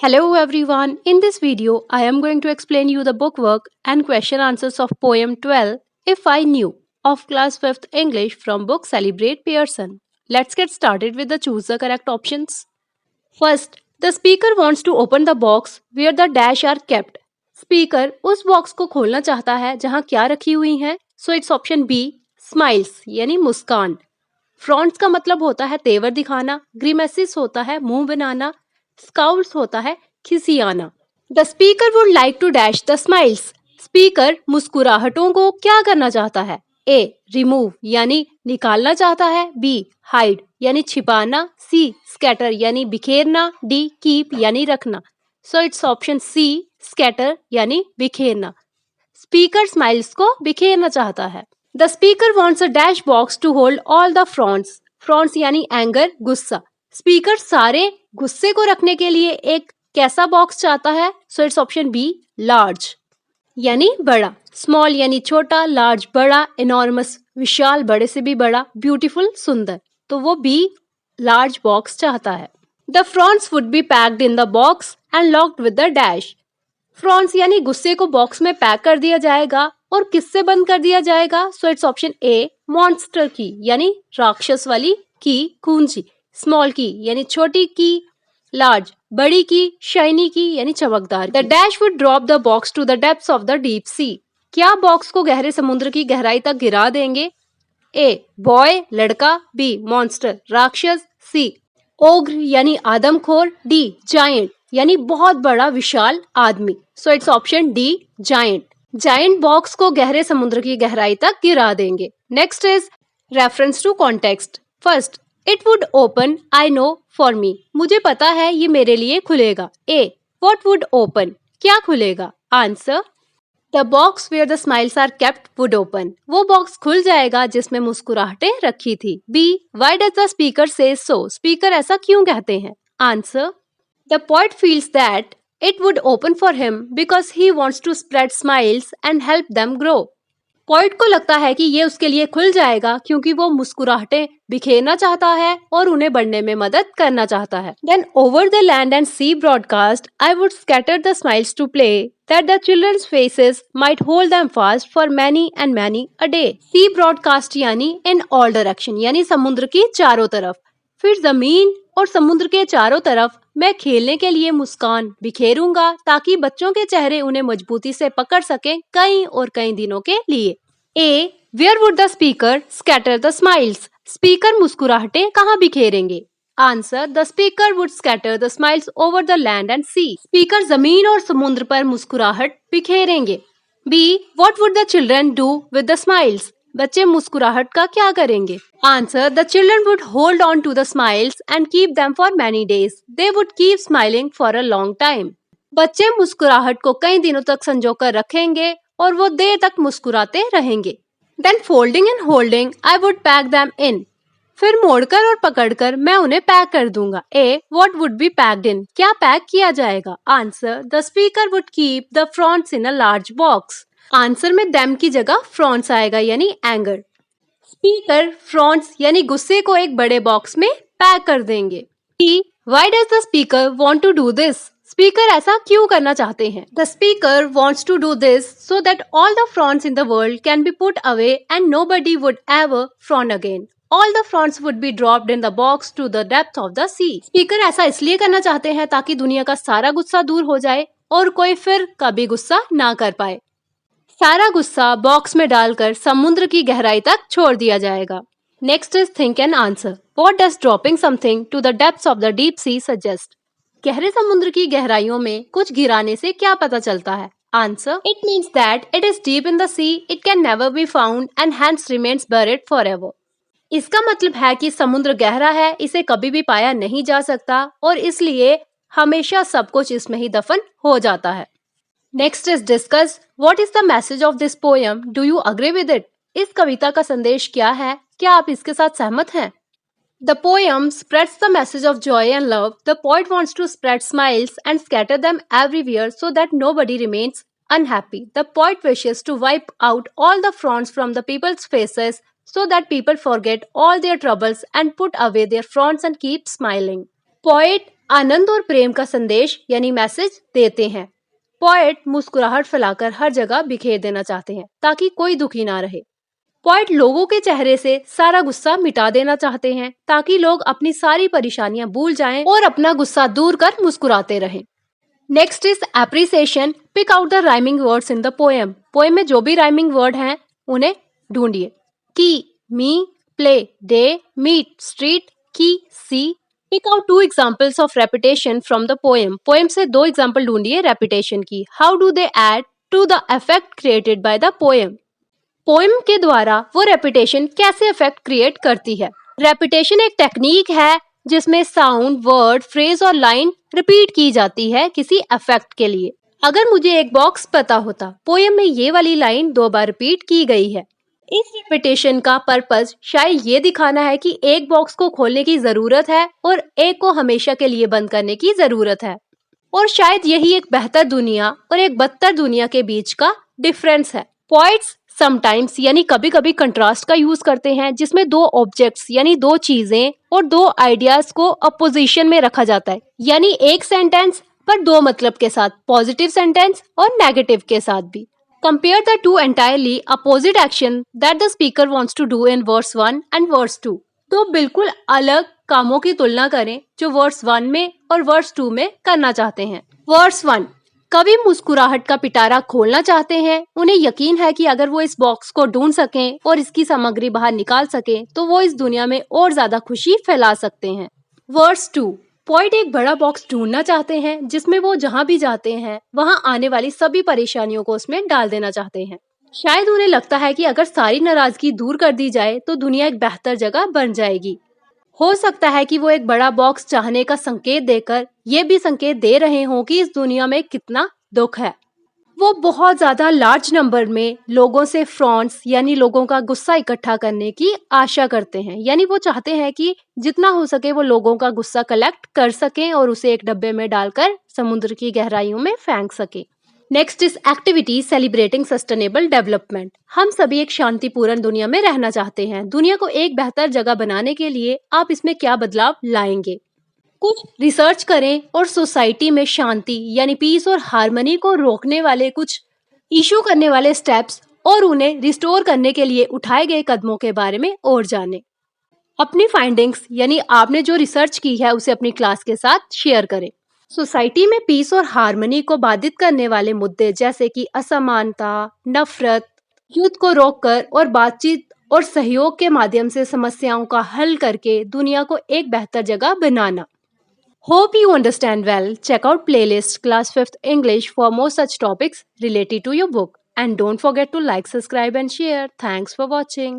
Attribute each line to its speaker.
Speaker 1: Hello everyone. In this video, I am going to explain you the bookwork and question answers of poem 12 If I Knew of class 5th English from book Celebrate Pearson. Let's get started with the choose the correct options. First, the speaker wants to open the box where the dash are kept. Speaker उस box को खोलना चाहता है जहां क्या रखी हुई हैं. So it's option B, smiles यानी मुस्कान. फ्रॉन्ट्स का मतलब होता है तेवर दिखाना, ग्रीमेसिस होता है मुंह बनाना, स्काउल्स होता है खिसियाना. The speaker would like to dash the smiles. Speaker मुस्कुराहटों को क्या करना चाहता है? ए रिमूव यानी निकालना चाहता है, बी हाइड यानी छिपाना, सी स्कैटर यानी बिखेरना, डी कीप यानी रखना. So it's option C scatter यानी बिखेरना. स्पीकर स्माइल्स को बिखेरना चाहता है. The speaker wants a dash box to hold all the frowns. Frowns यानी एंगर गुस्सा. स्पीकर सारे गुस्से को रखने के लिए एक कैसा बॉक्स चाहता है? सो इट्स ऑप्शन बी लार्ज यानी बड़ा. स्मॉल यानी छोटा, लार्ज बड़ा, इनॉर्मस विशाल बड़े से भी बड़ा, ब्यूटीफुल सुंदर. तो वो बी लार्ज बॉक्स चाहता है. The frowns would be packed in the box and locked with the dash. Frowns यानी गुस्से को बॉक्स में पैक कर दिया जाएगा और किससे बंद कर दिया जाएगा? सो इट्स ऑप्शन ए मॉन्स्टर की यानी राक्षस वाली की कुंजी. स्मॉल की यानी छोटी की, लार्ज बड़ी की, शाइनी की यानी चमकदार. The dash would drop the box to the depths of the deep sea. क्या बॉक्स को गहरे समुद्र की गहराई तक गिरा देंगे? ए बॉय लड़का, बी मॉन्स्टर राक्षस, सी ओग्र यानी आदमखोर, डी जायंट यानी बहुत बड़ा विशाल आदमी. So it's option D giant. Giant box को गहरे समुद्र की गहराई तक गिरा देंगे. Next is reference to context. First, it would open I know for me. मुझे पता है ये मेरे लिए खुलेगा. ए व्हाट वुड ओपन क्या खुलेगा? Answer the box where the smiles are kept would open. वो बॉक्स खुल जाएगा जिसमें मुस्कुराहटें रखी थी. B why does the speaker say so. Speaker ऐसा क्यों कहते हैं? Answer the poet feels that it would open for him because he wants to spread smiles and help them grow. Poet को लगता है कि ये उसके लिए खुल जाएगा क्योंकि वो मुस्कुराहटें बिखेरना चाहता है और उन्हें बढ़ने में मदद करना चाहता है. Then over the land and sea broadcast, I would scatter the smiles to play that the children's faces might hold them fast for many and many a day. Sea broadcast यानी in all direction यानी समुद्र की चारों तरफ. फिर जमीन और समुद्र के चारों तरफ मैं खेलने के लिए मुस्कान बिखेरूंगा ताकि बच्चों के चेहरे उन्हें मजबूती से पकड़ सकें कई और कई दिनों के लिए. A where would the speaker scatter the smiles. Speaker मुस्कुराहटें कहाँ बिखेरेंगे? Answer the speaker would scatter the smiles over the land and sea. Speaker जमीन और समुद्र पर मुस्कुराहट बिखेरेंगे. B what would the children do with the smiles. बच्चे मुस्कुराहट का क्या करेंगे? Answer the children would hold on to the smiles and keep them for many days. They would keep smiling for a long time. बच्चे मुस्कुराहट को कई दिनों तक संजोकर रखेंगे और वो देर तक मुस्कुराते रहेंगे. Then folding and holding I would pack them in. फिर मोड़कर और पकड़कर मैं उन्हें पैक कर दूंगा. A what would be packed in. क्या पैक किया जाएगा? Answer the speaker would keep the frowns in a large box. Answer में देम की जगह फ्रॉन्ट्स आएगा यानी एंगर. स्पीकर फ्रॉन्ट्स यानी गुस्से को एक बड़े बॉक्स में पैक कर देंगे. Why does the speaker want to do this. Speaker ऐसा क्यों करना चाहते हैं? The speaker wants to do this so that all the frowns in the world can be put away and nobody would ever frown again. All the fronts would be dropped in the box to the depth of the sea. Speaker ऐसा इसलिए करना चाहते हैं ताकि दुनिया का सारा गुस्सा दूर हो जाए और कोई फिर कभी गुस्सा ना कर पाए. सारा गुस्सा बॉक्स में डालकर समुद्र की गहराई तक छोड़ दिया जाएगा. Next is think and answer. What does dropping something to the depths of the deep sea suggest. गहरे समुद्र की गहराइयों में कुछ गिराने से क्या पता चलता है? Answer it means that it is deep in the sea, it can never be found and hence remains buried forever. इसका मतलब है कि समुद्र गहरा है, इसे कभी भी पाया नहीं जा सकता और इसलिए हमेशा सब कुछ इसमें ही दफन हो जाता है. Next is discuss what is the message of this poem. Do you agree with it. इस कविता का संदेश क्या है? क्या आप इसके साथ सहमत हैं? The poem spreads the message of joy and love. The poet wants to spread smiles and scatter them everywhere so that nobody remains unhappy. The poet wishes to wipe out all the frowns from the people's faces so that people forget all their troubles and put away their frowns and keep smiling. Poet आनंद और प्रेम का संदेश यानी message देते हैं। Poet मुस्कुराहट फैलाकर हर जगह बिखेर देना चाहते हैं ताकि कोई दुखी ना रहे। पोएट लोगों के चेहरे से सारा गुस्सा मिटा देना चाहते हैं ताकि लोग अपनी सारी परेशानियां भूल जाएं और अपना गुस्सा दूर कर मुस्कुराते रहें। Next is appreciation. Pick out the rhyming words in the poem. Poem में जो भी राइमिंग वर्ड हैं उन्हें ढूंढिए। Key, me, play, day, meet, street, key, sea. Pick out 2 examples of repetition from the poem. Poem से 2 example ढूंढिए repetition की। How do they add to the effect created by the poem. Poem के द्वारा वो repetition कैसे effect create करती है। Repetition एक टेक्निक है जिसमें साउंड, वर्ड, फ्रेज और लाइन रिपीट की जाती है किसी इफेक्ट के लिए। अगर मुझे एक बॉक्स पता होता पोएम में ये वाली लाइन 2 बार रिपीट की गई है, इस रेपिटेशन का पर्पस शायद ये दिखाना है कि एक बॉक्स को खोलने की जरूरत है और एक को हमेशा के लिए बंद करने की जरूरत है, और शायद यही एक बेहतर दुनिया और एक बदतर दुनिया के बीच का डिफरेंस है। पॉइंट्स समटाइम्स यानी कभी कभी कंट्रास्ट का यूज करते हैं जिसमें 2 ऑब्जेक्ट्स यानी 2 चीजें और 2 आइडियाज को अपोजिशन में रखा जाता है, यानी एक सेंटेंस पर 2 मतलब के साथ, पॉजिटिव सेंटेंस और नेगेटिव के साथ भी। Compare the 2 entirely opposite action that the speaker wants to do in verse 1 and verse 2. तो बिल्कुल अलग कामों की तुलना करें जो वर्स 1 में और वर्स 2 में करना चाहते हैं। वर्स 1, कवि मुस्कुराहट का पिटारा खोलना चाहते हैं। उन्हें यकीन है कि अगर वो इस बॉक्स को ढूंढ सकें और इसकी सामग्री बाहर निकाल सकें तो वो इस दुनिया में और ज्यादा खुशी फैला सकते हैं। वर्स 2, पोएट एक बड़ा बॉक्स ढूंढना चाहते हैं जिसमें वो जहां भी जाते हैं वहां आने वाली सभी परेशानियों को उसमें डाल देना चाहते हैं। शायद उन्हें लगता है कि अगर सारी नाराजगी दूर कर दी जाए तो दुनिया एक बेहतर जगह बन जाएगी। हो सकता है कि वो एक बड़ा बॉक्स चाहने का संकेत देकर ये भी संकेत दे रहे हों कि इस दुनिया में कितना दुख है। वो बहुत ज्यादा लार्ज नंबर में लोगों से फ्रॉन्ट्स यानी लोगों का गुस्सा इकट्ठा करने की आशा करते हैं, यानी वो चाहते हैं कि जितना हो सके वो लोगों का गुस्सा कलेक्ट कर सकें और उसे एक डब्बे में डालकर समुद्र की गहराइयों में फेंक सकें। Next is activity celebrating sustainable development. हम सभी एक शांतिपूर्ण दुनिया में रहना चाहते हैं। दुनिया को एक बेहतर जगह बनाने के लिए आप इसमें क्या बदलाव लाएंगे? कुछ रिसर्च करें और सोसाइटी में शांति यानी पीस और हार्मनी को रोकने वाले कुछ इशू करने वाले स्टेप्स और उन्हें रिस्टोर करने के लिए उठाए गए कदमों के बारे में और जानें। अपनी फाइंडिंग्स यानी आपने जो रिसर्च की है उसे अपनी क्लास के साथ शेयर करें। सोसाइटी में पीस और हार्मनी को बाधित करने वाले मुद्दे जैसे कि असमानता, नफरत, युद्ध को रोककर और बातचीत और सहयोग के माध्यम से समस्याओं का हल करके दुनिया को एक बेहतर जगह बनाना। Hope you understand well. Check out playlist Class 5th English for more such topics related to your book. And don't forget to like, subscribe and share. Thanks for watching.